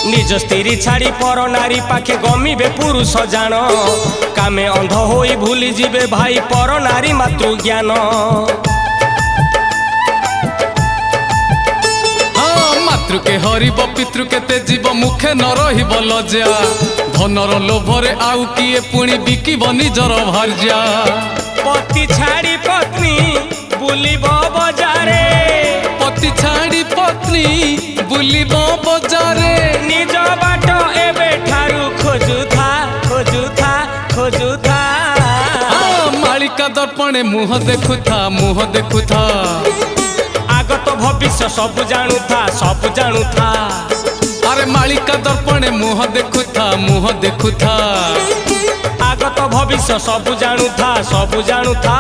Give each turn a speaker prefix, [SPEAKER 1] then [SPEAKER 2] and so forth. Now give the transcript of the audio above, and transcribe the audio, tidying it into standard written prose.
[SPEAKER 1] निज स्त्री छाड़ी पर नारी पाखे गमिबे पुरुष जान कामे अंध होई भूली जीवे भाई पर नारी मातृ ज्ञान।
[SPEAKER 2] मातृ के हरिब पितृ के तेजीब मुखे न रहिब लज्जा धनर लोभरे आउ किए पुणी बिकिब निजर भार्या।
[SPEAKER 1] पति छाड़ी पत्नी बुलिब बजारे
[SPEAKER 2] पति छाड़ी पत्नी बुलिब बजारे
[SPEAKER 1] निज बाट एबे ठारू खोजुथा खोजुथा खोजुथा।
[SPEAKER 2] मालिका दर्पणे मुह देखुथा
[SPEAKER 1] आगत भविष्य सब जानुथा सब जानुथा।
[SPEAKER 2] अरे मालिका दर्पणे मुह देखुथा
[SPEAKER 1] आगत भविष्य सब जानुथा सब जानुथा।